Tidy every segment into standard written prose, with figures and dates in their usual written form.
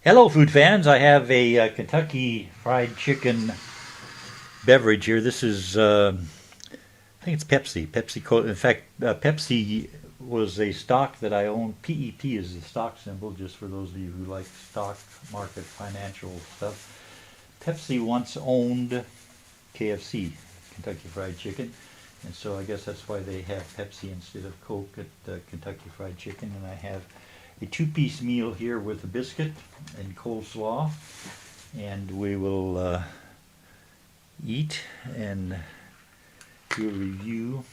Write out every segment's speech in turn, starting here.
Hello, food fans. I have a Kentucky Fried Chicken beverage here. This is, I think it's Pepsi. In fact, Pepsi was a stock that I owned. PEP is the stock symbol, just for those of you who like stock market financial stuff. Pepsi once owned KFC, Kentucky Fried Chicken, and so I guess that's why they have Pepsi instead of Coke at Kentucky Fried Chicken. And I have a two-piece meal here with a biscuit and coleslaw, and we will eat and do a review.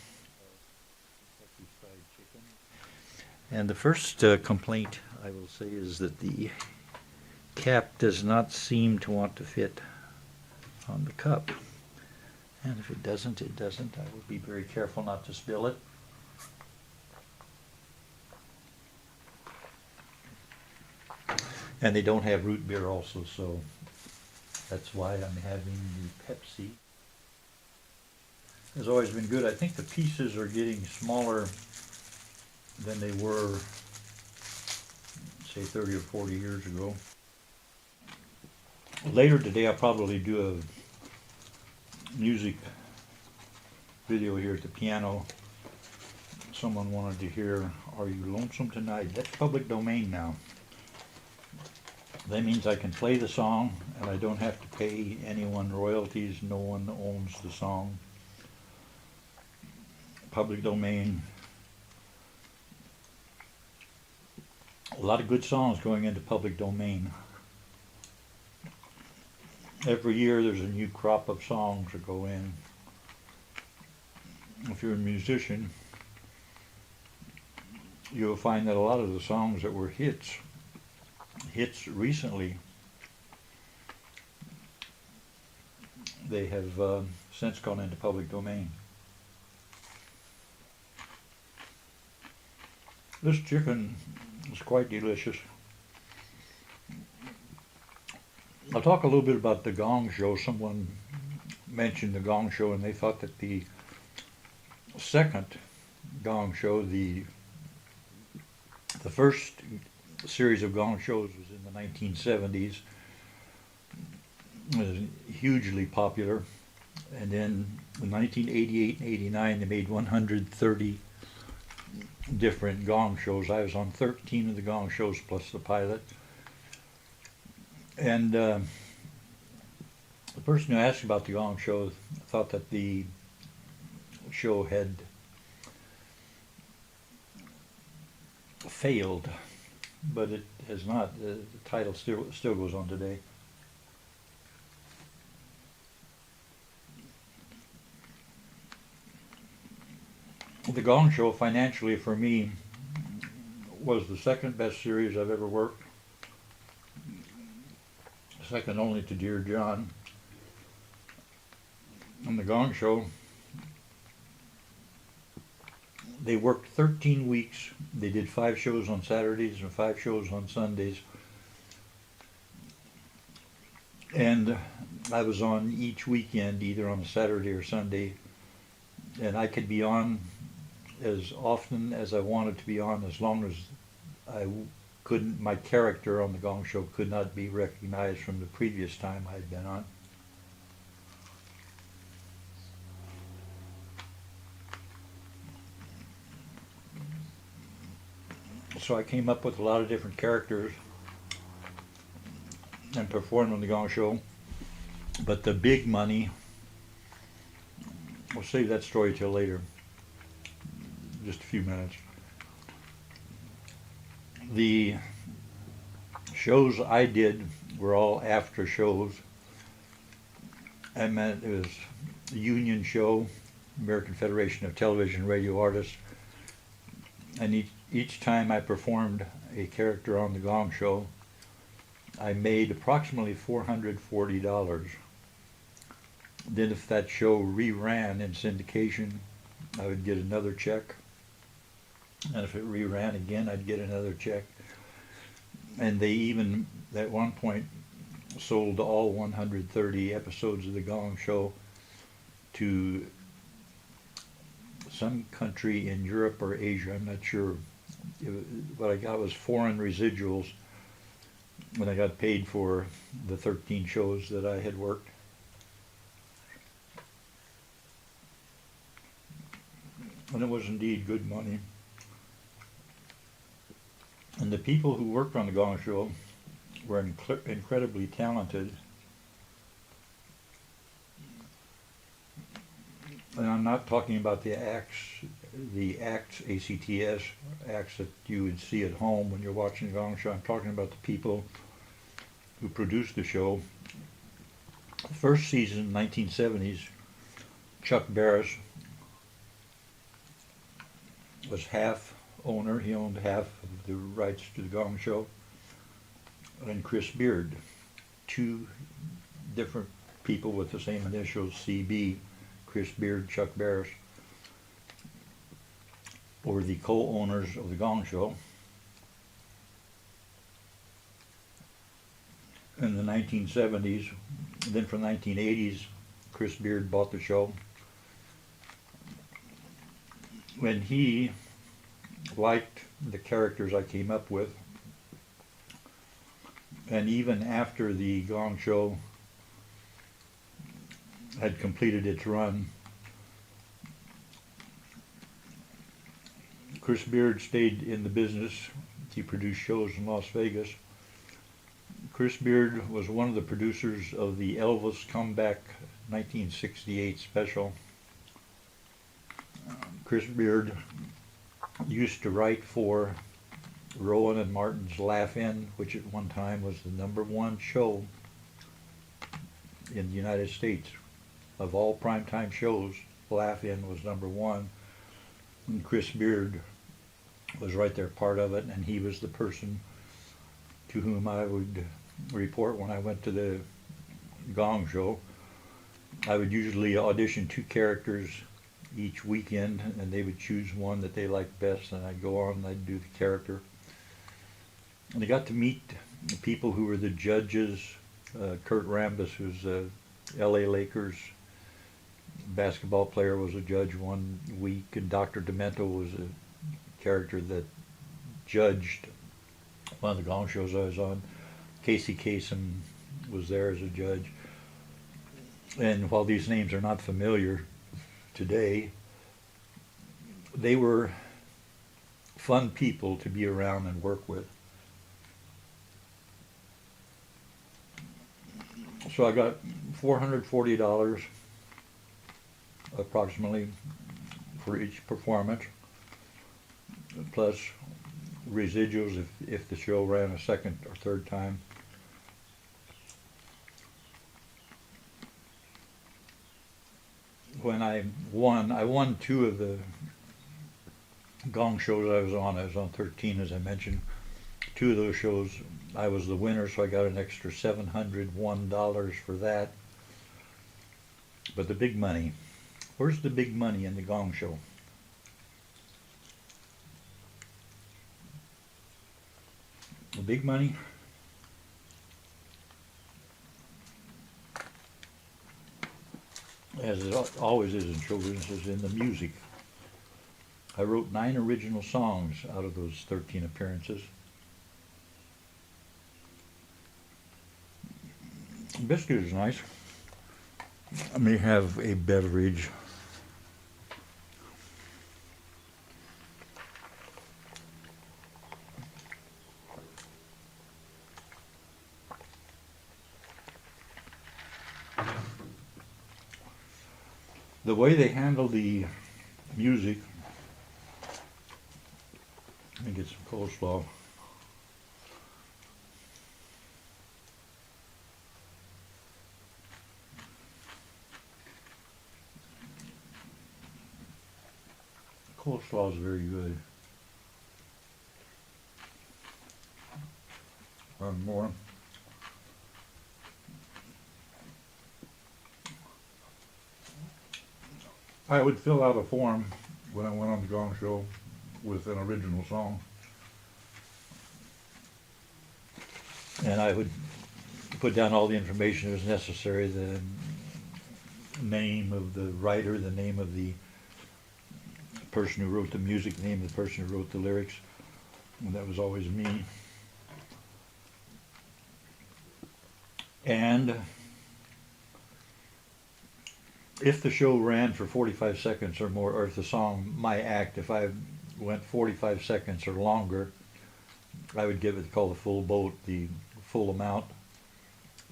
And the first complaint I will say is that the cap does not seem to want to fit on the cup. And if it doesn't, it doesn't. I will be very careful not to spill it. And they don't have root beer also, so that's why I'm having the Pepsi. It's always been good. I think the pieces are getting smaller than they were, say, 30 or 40 years ago. Later today, I'll probably do a music video here at the piano. Someone wanted to hear "Are You Lonesome Tonight?" That's public domain now. That means I can play the song and I don't have to pay anyone royalties. No one owns the song. Public domain. A lot of good songs going into public domain. Every year there's a new crop of songs that go in. If you're a musician, you'll find that a lot of the songs that were hits recently, they have since gone into public domain. This chicken is quite delicious. I'll talk a little bit about the Gong Show. Someone mentioned the Gong Show and they thought that the second Gong Show, the first series of Gong Shows was in the 1970s. It was hugely popular. And then in 1988 and 89 they made 130 different Gong Shows. I was on 13 of the Gong Shows plus the pilot. And the person who asked about the Gong Show thought that the show had failed, but it has not. The title still goes on today. The Gong Show financially for me was the second best series I've ever worked. Second only to Dear John. On the Gong Show, they worked 13 weeks. They did 5 shows on Saturdays and 5 shows on Sundays. And I was on each weekend, either on a Saturday or Sunday. And I could be on as often as I wanted to be on, as long as my character on the Gong Show could not be recognized from the previous time I'd been on. So I came up with a lot of different characters and performed on the Gong Show. But the big money, we'll save that story till later, just a few minutes. The shows I did were all after shows. I meant it was the Union Show, American Federation of Television and Radio Artists, and each time I performed a character on the Gong Show, I made approximately $440. Then if that show reran in syndication, I would get another check. And if it reran again, I'd get another check. And they even, at one point, sold all 130 episodes of the Gong Show to some country in Europe or Asia, I'm not sure. What I got was foreign residuals, when I got paid for the 13 shows that I had worked. And it was indeed good money. And the people who worked on the Gong Show were incredibly talented. And I'm not talking about the acts, ACTS acts that you would see at home when you're watching the Gong Show. I'm talking about the people who produced the show. The first season, 1970s, Chuck Barris was half owner. He owned half of the rights to the Gong Show. And Chris Beard, two different people with the same initials, CB, Chris Beard, Chuck Barris, were the co-owners of the Gong Show. In the 1970s, then from the 1980s, Chris Beard bought the show. When he liked the characters I came up with, and even after the Gong Show had completed its run, Chris Beard stayed in the business. He produced shows in Las Vegas. Chris Beard was one of the producers of the Elvis Comeback 1968 special. Chris Beard used to write for Rowan and Martin's Laugh-In, which at one time was the #1 show in the United States. Of all primetime shows, Laugh-In was #1. And Chris Beard was right there, part of it, and he was the person to whom I would report when I went to the Gong Show. I would usually audition 2 characters each weekend, and they would choose one that they liked best, and I'd go on and I'd do the character. And I got to meet the people who were the judges. Kurt Rambis, who's a LA Lakers basketball player, was a judge one week, and Dr. Demento was a character that judged one of the Gong Shows I was on. Casey Kasem was there as a judge. And while these names are not familiar today, they were fun people to be around and work with. So I got $440 approximately for each performance, plus residuals if the show ran a second or third time. When I won 2 of the Gong Shows I was on. I was on 13, as I mentioned. 2 of those shows I was the winner, so I got an extra $701 for that. But the big money, where's the big money in the Gong Show? The big money? As it always is in children's, is in the music. I wrote 9 original songs out of those 13 appearances. Biscuit is nice. I may have a beverage. The way they handle the music, let me get some coleslaw. Coleslaw is very good. One more. I would fill out a form when I went on the Gong Show with an original song. And I would put down all the information that was necessary, the name of the writer, the name of the person who wrote the music, the name of the person who wrote the lyrics, and that was always me. And if the show ran for 45 seconds or more, or if the song, my act, if I went 45 seconds or longer, I would give it called the full boat, the full amount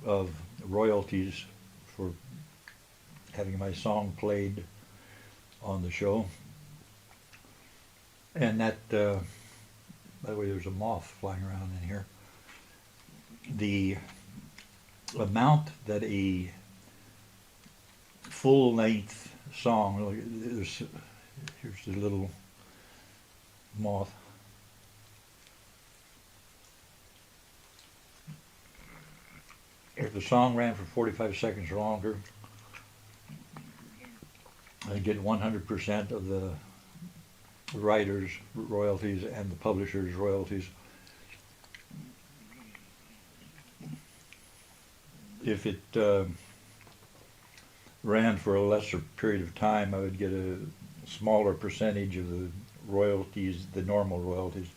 of royalties for having my song played on the show. And that, by the way, there's a moth flying around in here. The amount that a full-length song, here's the little moth. If the song ran for 45 seconds or longer, I get 100% of the writer's royalties and the publisher's royalties. If it ran for a lesser period of time, I would get a smaller percentage of the royalties, the normal royalties.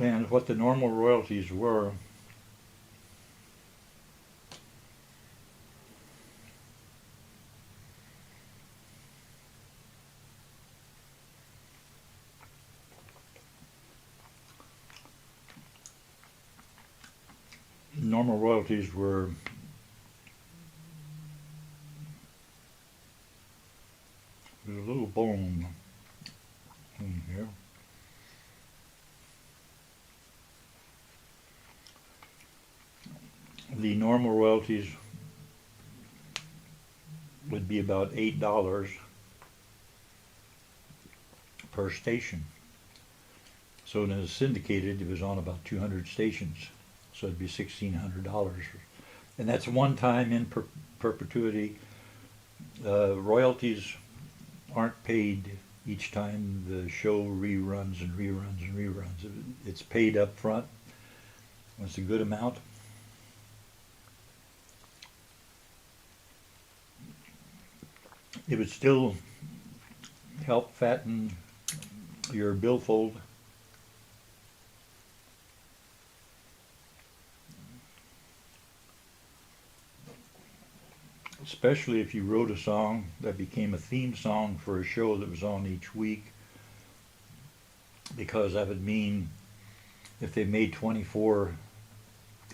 And what the normal royalties were, normal royalties were there's a little bone in here. The normal royalties would be about $8 per station. So in a syndicated, it was on about 200 stations. So it'd be $1,600. And that's one time in perpetuity. Royalties aren't paid each time the show reruns and reruns and reruns. It's paid up front. It's a good amount. It would still help fatten your billfold. Especially if you wrote a song that became a theme song for a show that was on each week, because that would mean if they made 24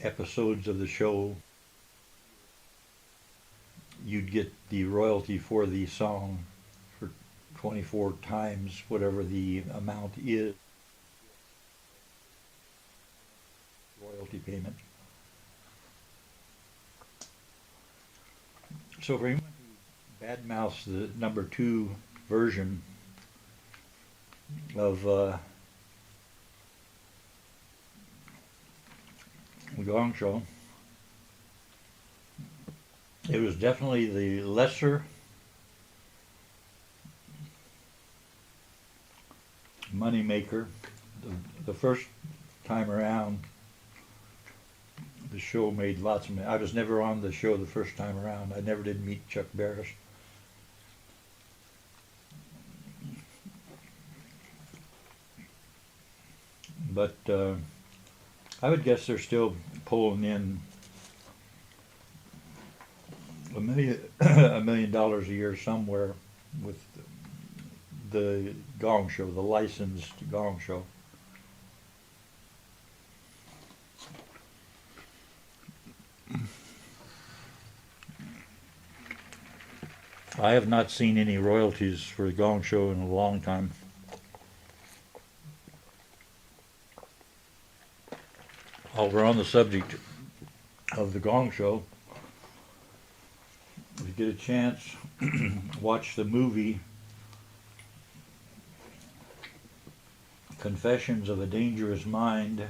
episodes of the show, you'd get the royalty for the song for 24 times whatever the amount is, royalty payment. So for anyone who badmouths the number 2 version of the Gong Show, it was definitely the lesser money maker. The first time around, the show made lots of money. I was never on the show the first time around. I never did meet Chuck Barris. But I would guess they're still pulling in $1 million a year somewhere with the Gong Show, the licensed Gong Show. I have not seen any royalties for the Gong Show in a long time. While we're on the subject of the Gong Show, if you get a chance, watch the movie Confessions of a Dangerous Mind.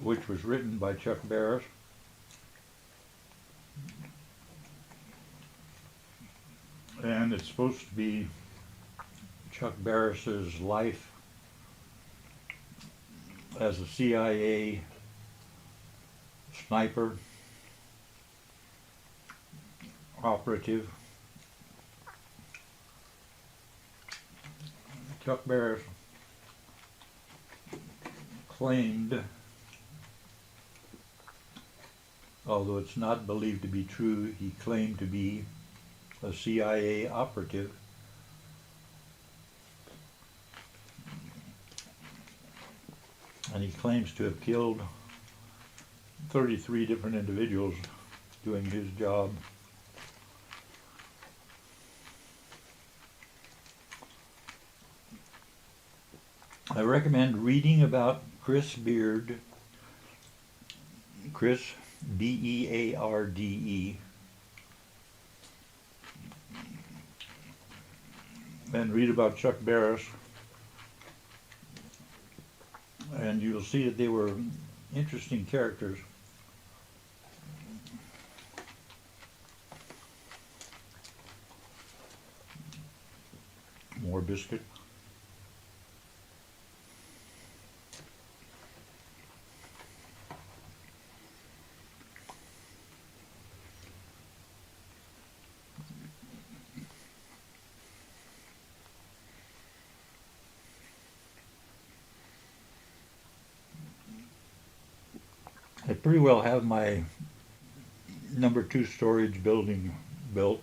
Which was written by Chuck Barris. And it's supposed to be Chuck Barris's life as a CIA sniper operative Chuck Barris claimed, although it's not believed to be true, he claimed to be a CIA operative. And he claims to have killed 33 different individuals doing his job. I recommend reading about Chris Beard, Chris, Bearde, and read about Chuck Barris, and you'll see that they were interesting characters. More biscuit. I pretty well have my number 2 storage building built.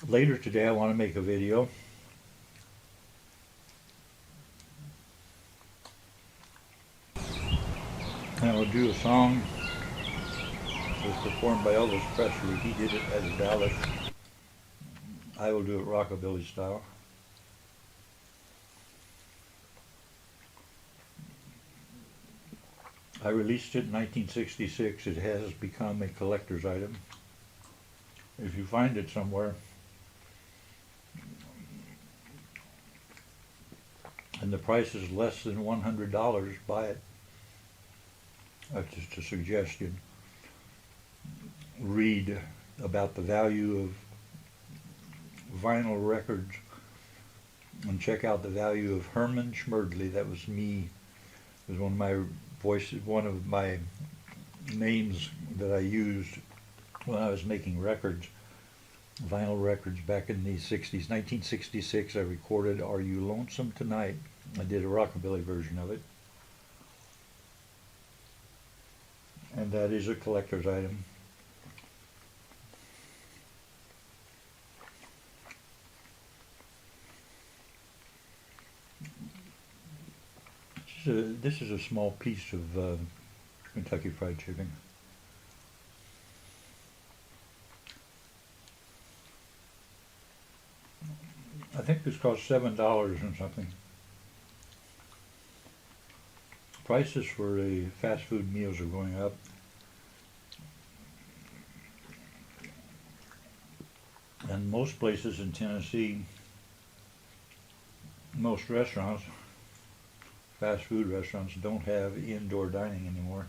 Later today I want to make a video and I'll do a song that was performed by Elvis Presley. He did it as Dallas. I will do it rockabilly style. I released it in 1966. It has become a collector's item. If you find it somewhere, and the price is less than $100, buy it. That's just a suggestion. Read about the value of vinyl records and check out the value of Herman Schmerdley. That was me. It was one of my voices, one of my names that I used when I was making records, vinyl records back in the 60s. 1966 I recorded Are You Lonesome Tonight? I did a rockabilly version of it. And that is a collector's item. This is a small piece of Kentucky Fried Chicken. I think this cost $7 and something. Prices for the fast food meals are going up. And most places in Tennessee, most restaurants, fast food restaurants, don't have indoor dining anymore.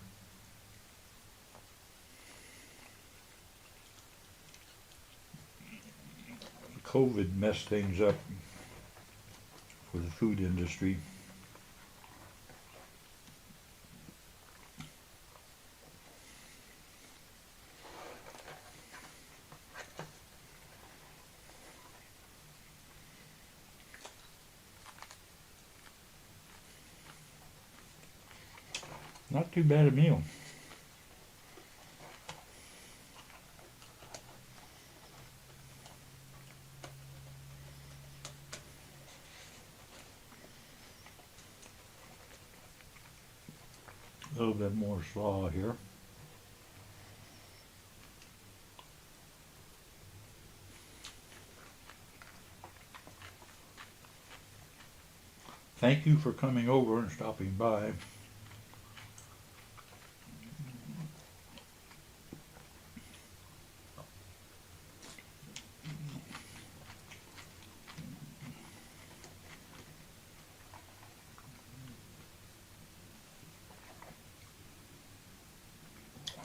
COVID messed things up for the food industry. Not too bad a meal. A little bit more slaw here. Thank you for coming over and stopping by.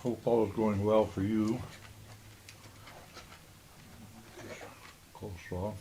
Hope all is going well for you. Coleslaw.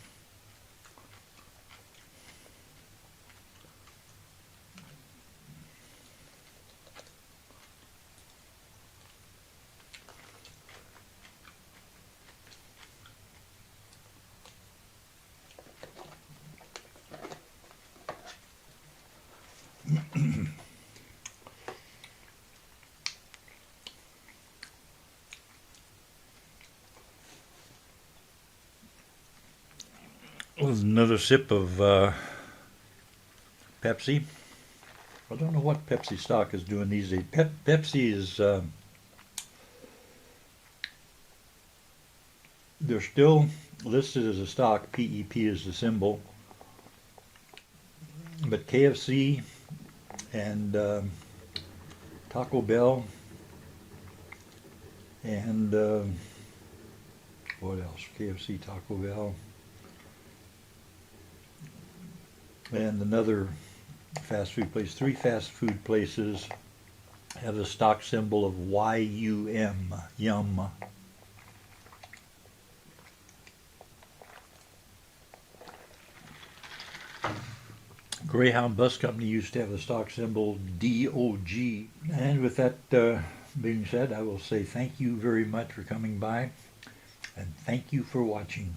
Another sip of Pepsi. I don't know what Pepsi stock is doing these days. Pepsi is, they're still listed as a stock. PEP is the symbol. But KFC and Taco Bell and what else? KFC, Taco Bell, and another fast food place. 3 fast food places have the stock symbol of YUM, yum. Greyhound Bus Company used to have the stock symbol DOG. And with that being said, I will say thank you very much for coming by, and thank you for watching.